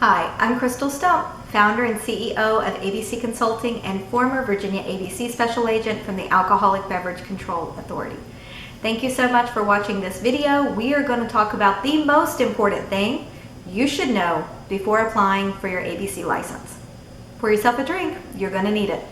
Hi, I'm Crystal Stump, founder and CEO of ABC Consulting and former Virginia ABC Special Agent from the Alcoholic Beverage Control Authority. Thank you so much for watching this video. We are going to talk about the most important thing you should know before applying for your ABC license. Pour yourself a drink, you're going to need it.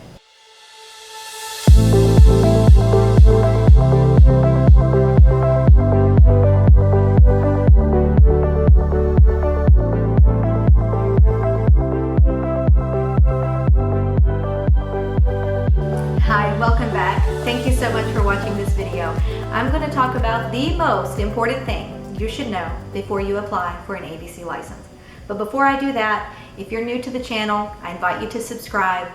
Welcome back. Thank you so much for watching this video. I'm going to talk about the most important thing you should know before you apply for an ABC license. But before I do that, if you're new to the channel, I invite you to subscribe,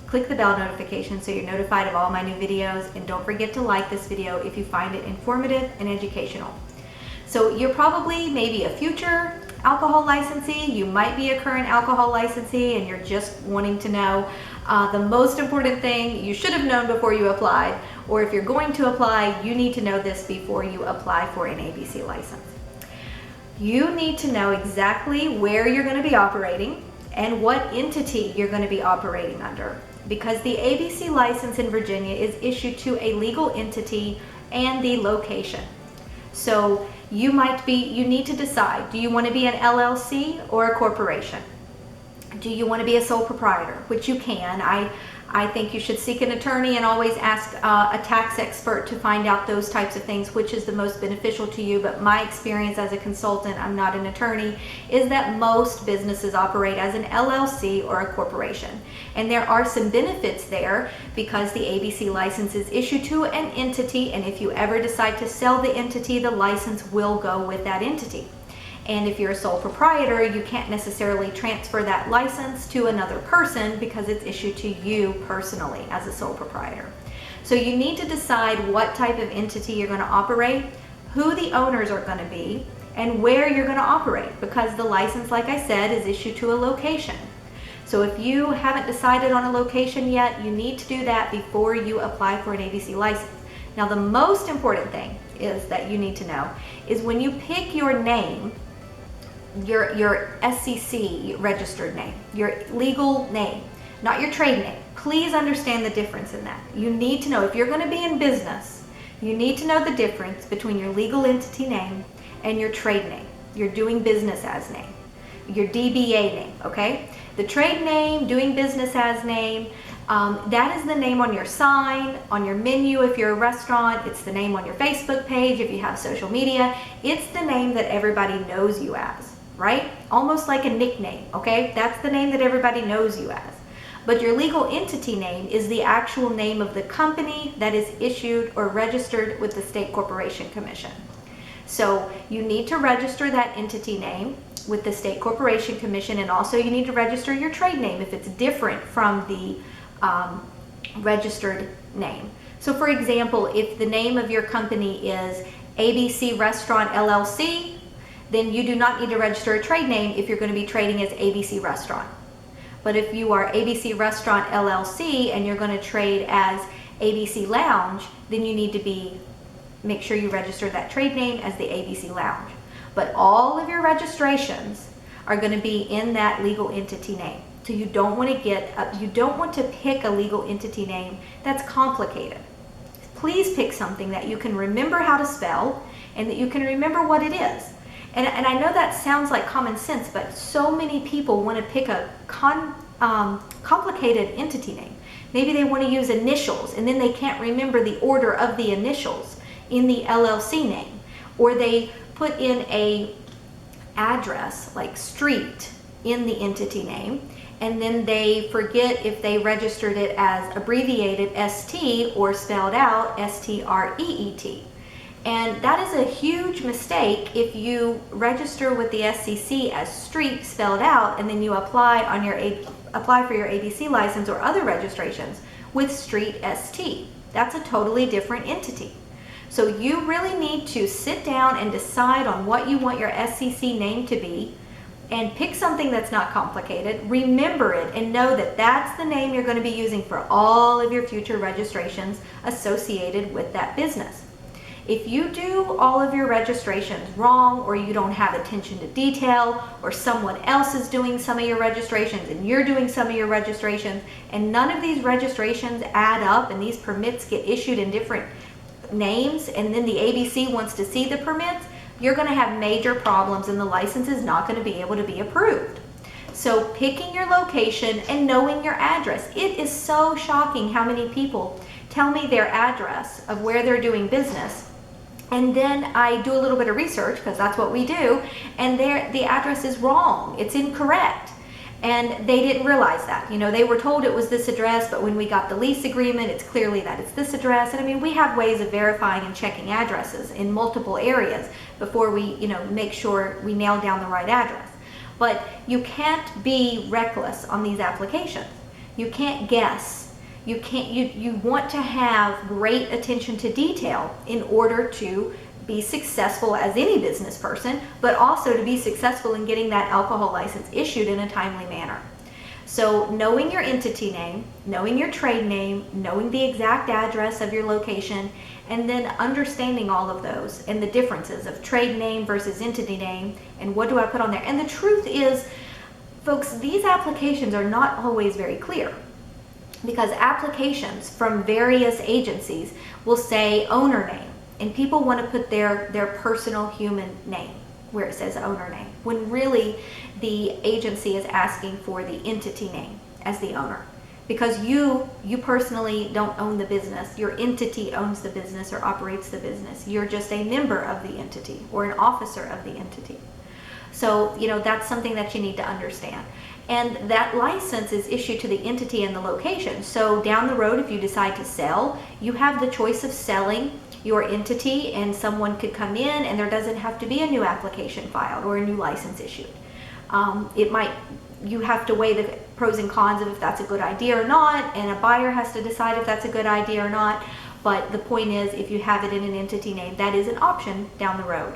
click the bell notification so you're notified of all my new videos, and don't forget to like this video if you find it informative and educational. So you're probably maybe a future alcohol licensee, you might be a current alcohol licensee, and you're just wanting to know the most important thing you should have known before you applied, or if you're going to apply, you need to know this before you apply for an ABC license. You need to know exactly where you're going to be operating and what entity you're going to be operating under, because the ABC license in Virginia is issued to a legal entity and the location. So you need to decide, do you want to be an LLC or a corporation? Do you want to be a sole proprietor, which you can. I think you should seek an attorney and always ask a tax expert to find out those types of things, which is the most beneficial to you. But my experience as a consultant, I'm not an attorney, is that most businesses operate as an LLC or a corporation. And there are some benefits there because the ABC license is issued to an entity, and if you ever decide to sell the entity, the license will go with that entity. And if you're a sole proprietor, you can't necessarily transfer that license to another person because it's issued to you personally as a sole proprietor. So you need to decide what type of entity you're going to operate, who the owners are going to be, and where you're going to operate, because the license, like I said, is issued to a location. So if you haven't decided on a location yet, you need to do that before you apply for an ABC license. Now, the most important thing is that you need to know is when you pick your name, your SCC registered name, your legal name, not your trade name. Please understand the difference in that. You need to know, if you're going to be in business, you need to know the difference between your legal entity name and your trade name, your doing business as name, your DBA name, okay? The trade name, doing business as name, that is the name on your sign, on your menu if you're a restaurant. It's the name on your Facebook page if you have social media. It's the name that everybody knows you as. Right? Almost like a nickname, okay? That's the name that everybody knows you as. But your legal entity name is the actual name of the company that is issued or registered with the State Corporation Commission. So you need to register that entity name with the State Corporation Commission, and also you need to register your trade name if it's different from the registered name. So for example, if the name of your company is ABC Restaurant LLC, then you do not need to register a trade name if you're going to be trading as ABC Restaurant. But if you are ABC Restaurant LLC and you're going to trade as ABC Lounge, then you need to make sure you register that trade name as the ABC Lounge. But all of your registrations are going to be in that legal entity name. So you don't want to pick a legal entity name that's complicated. Please pick something that you can remember how to spell and that you can remember what it is. And I know that sounds like common sense, but so many people want to pick a complicated entity name. Maybe they want to use initials, and then they can't remember the order of the initials in the LLC name. Or they put in a address, like street, in the entity name, and then they forget if they registered it as abbreviated ST or spelled out STREET. And that is a huge mistake if you register with the SCC as street spelled out, and then you apply for your ABC license or other registrations with street ST. That's a totally different entity. So you really need to sit down and decide on what you want your SCC name to be, and pick something that's not complicated. Remember it and know that that's the name you're going to be using for all of your future registrations associated with that business. If you do all of your registrations wrong, or you don't have attention to detail, or someone else is doing some of your registrations and you're doing some of your registrations, and none of these registrations add up and these permits get issued in different names, and then the ABC wants to see the permits, you're going to have major problems and the license is not going to be able to be approved. So picking your location and knowing your address. It is so shocking how many people tell me their address of where they're doing business, and then I do a little bit of research, because that's what we do, and the address is wrong. It's incorrect. And they didn't realize that. You know, they were told it was this address, but when we got the lease agreement, it's clearly that it's this address. And I mean, we have ways of verifying and checking addresses in multiple areas before we, you know, make sure we nail down the right address. But you can't be reckless on these applications. You can't guess. You want to have great attention to detail in order to be successful as any business person, but also to be successful in getting that alcohol license issued in a timely manner. So knowing your entity name, knowing your trade name, knowing the exact address of your location, and then understanding all of those and the differences of trade name versus entity name, and what do I put on there. And the truth is, folks, these applications are not always very clear, because applications from various agencies will say owner name, and people want to put their personal human name where it says owner name, when really the agency is asking for the entity name as the owner. Because you personally don't own the business. Your entity owns the business or operates the business. You're just a member of the entity or an officer of the entity. So, you know, that's something that you need to understand. And that license is issued to the entity and the location. So down the road, if you decide to sell, you have the choice of selling your entity, and someone could come in and there doesn't have to be a new application filed or a new license issued. You have to weigh the pros and cons of if that's a good idea or not, and a buyer has to decide if that's a good idea or not. But the point is, if you have it in an entity name, that is an option down the road.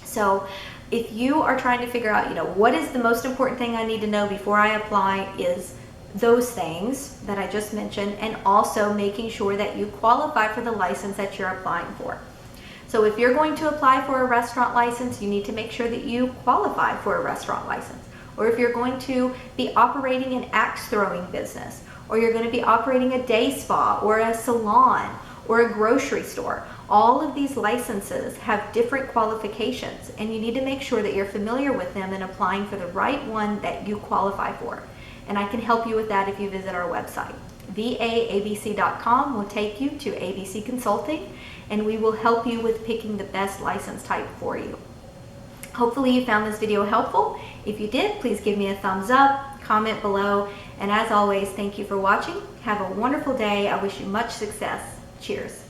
So if you are trying to figure out, you know, what is the most important thing I need to know before I apply, is those things that I just mentioned, and also making sure that you qualify for the license that you're applying for. So if you're going to apply for a restaurant license, you need to make sure that you qualify for a restaurant license. Or if you're going to be operating an axe throwing business, or you're going to be operating a day spa or a salon or a grocery store, all of these licenses have different qualifications, and you need to make sure that you're familiar with them and applying for the right one that you qualify for. And I can help you with that if you visit our website. vaabc.com will take you to ABC Consulting, and we will help you with picking the best license type for you. Hopefully you found this video helpful. If you did, please give me a thumbs up, comment below, and as always, thank you for watching. Have a wonderful day. I wish you much success. Cheers.